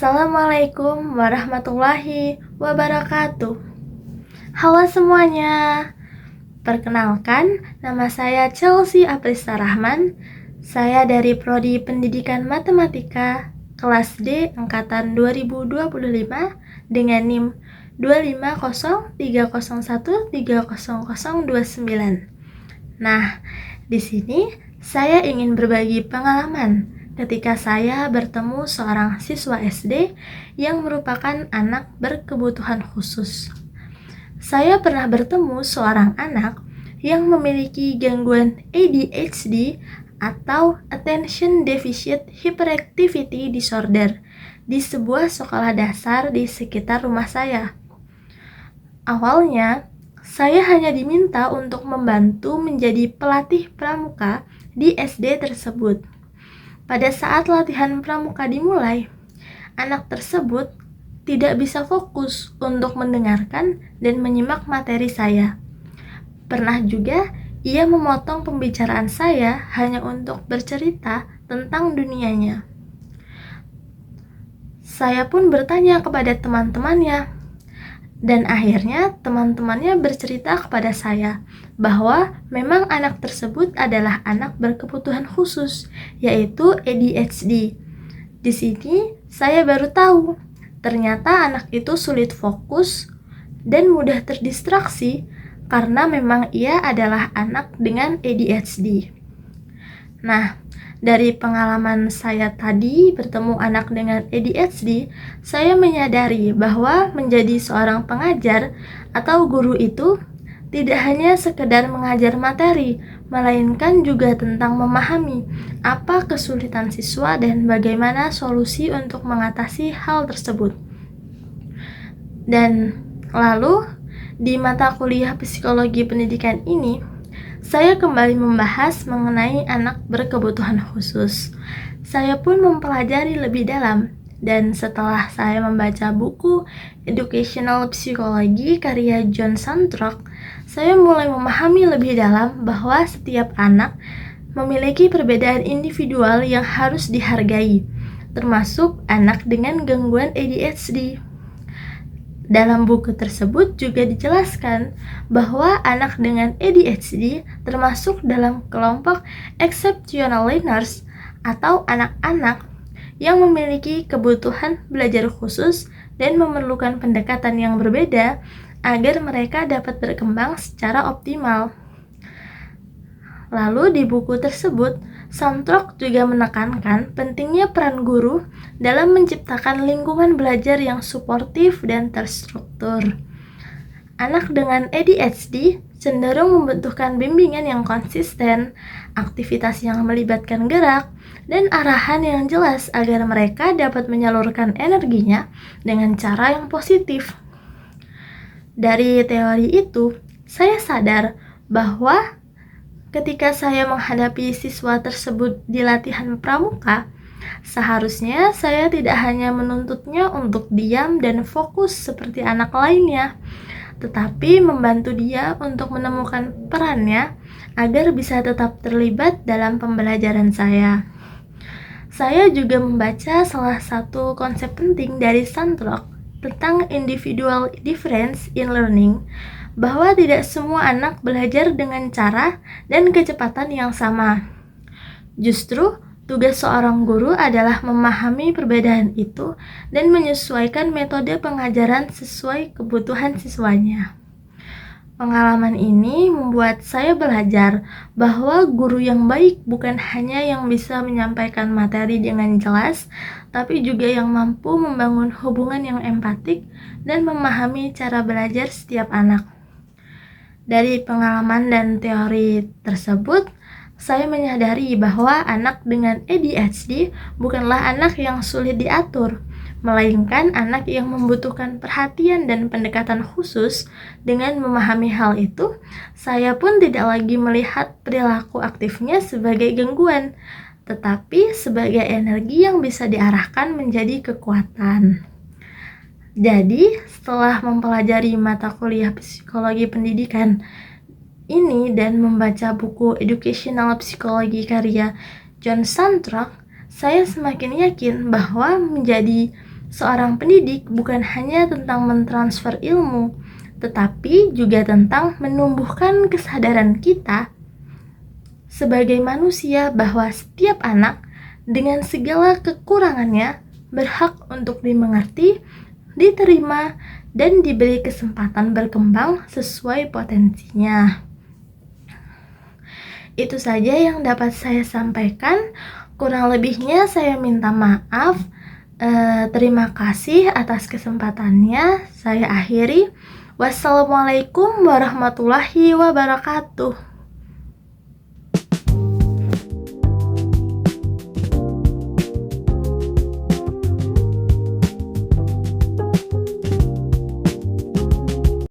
Assalamualaikum warahmatullahi wabarakatuh. Halo semuanya, perkenalkan nama saya Chelsea Aprista Rahman. Saya dari Prodi Pendidikan Matematika kelas D angkatan 2025 dengan NIM 25030130029. Nah, di sini saya ingin berbagi pengalaman ketika saya bertemu seorang siswa SD yang merupakan anak berkebutuhan khusus. Saya pernah bertemu seorang anak yang memiliki gangguan ADHD atau Attention Deficit Hyperactivity Disorder di sebuah sekolah dasar di sekitar rumah saya. Awalnya, saya hanya diminta untuk membantu menjadi pelatih pramuka di SD tersebut. Pada saat latihan pramuka dimulai, anak tersebut tidak bisa fokus untuk mendengarkan dan menyimak materi saya. Pernah juga ia memotong pembicaraan saya hanya untuk bercerita tentang dunianya. Saya pun bertanya kepada teman-temannya, dan akhirnya teman-temannya bercerita kepada saya bahwa memang anak tersebut adalah anak berkebutuhan khusus, yaitu ADHD. Di sini saya baru tahu, ternyata anak itu sulit fokus dan mudah terdistraksi karena memang ia adalah anak dengan ADHD. Nah, dari pengalaman saya tadi bertemu anak dengan ADHD, saya menyadari bahwa menjadi seorang pengajar atau guru itu tidak hanya sekedar mengajar materi, melainkan juga tentang memahami apa kesulitan siswa dan bagaimana solusi untuk mengatasi hal tersebut. Dan lalu, di mata kuliah psikologi pendidikan ini, saya kembali membahas mengenai anak berkebutuhan khusus. Saya pun mempelajari lebih dalam, dan setelah saya membaca buku Educational Psychology karya John Santrock, saya mulai memahami lebih dalam bahwa setiap anak memiliki perbedaan individual yang harus dihargai, termasuk anak dengan gangguan ADHD. Dalam buku tersebut juga dijelaskan bahwa anak dengan ADHD termasuk dalam kelompok exceptional learners atau anak-anak yang memiliki kebutuhan belajar khusus dan memerlukan pendekatan yang berbeda agar mereka dapat berkembang secara optimal. Lalu di buku tersebut, Santrock juga menekankan pentingnya peran guru dalam menciptakan lingkungan belajar yang suportif dan terstruktur. Anak dengan ADHD cenderung membutuhkan bimbingan yang konsisten, aktivitas yang melibatkan gerak, dan arahan yang jelas agar mereka dapat menyalurkan energinya dengan cara yang positif. Dari teori itu, saya sadar bahwa ketika saya menghadapi siswa tersebut di latihan pramuka, seharusnya saya tidak hanya menuntutnya untuk diam dan fokus seperti anak lainnya, tetapi membantu dia untuk menemukan perannya agar bisa tetap terlibat dalam pembelajaran saya. Saya juga membaca salah satu konsep penting dari Santrock tentang individual difference in learning, bahwa tidak semua anak belajar dengan cara dan kecepatan yang sama. Justru, tugas seorang guru adalah memahami perbedaan itu dan menyesuaikan metode pengajaran sesuai kebutuhan siswanya. Pengalaman ini membuat saya belajar bahwa guru yang baik bukan hanya yang bisa menyampaikan materi dengan jelas, tapi juga yang mampu membangun hubungan yang empatik dan memahami cara belajar setiap anak. Dari pengalaman dan teori tersebut, saya menyadari bahwa anak dengan ADHD bukanlah anak yang sulit diatur, melainkan anak yang membutuhkan perhatian dan pendekatan khusus. Dengan memahami hal itu, saya pun tidak lagi melihat perilaku aktifnya sebagai gangguan, tetapi sebagai energi yang bisa diarahkan menjadi kekuatan. Jadi, setelah mempelajari mata kuliah psikologi pendidikan ini dan membaca buku Educational Psychology karya John Santrock, saya semakin yakin bahwa menjadi seorang pendidik bukan hanya tentang mentransfer ilmu, tetapi juga tentang menumbuhkan kesadaran kita sebagai manusia bahwa setiap anak dengan segala kekurangannya berhak untuk dimengerti, diterima, dan diberi kesempatan berkembang sesuai potensinya. Itu saja yang dapat saya sampaikan. Kurang lebihnya saya minta maaf. Terima kasih atas kesempatannya. Saya akhiri. Wassalamualaikum warahmatullahi wabarakatuh.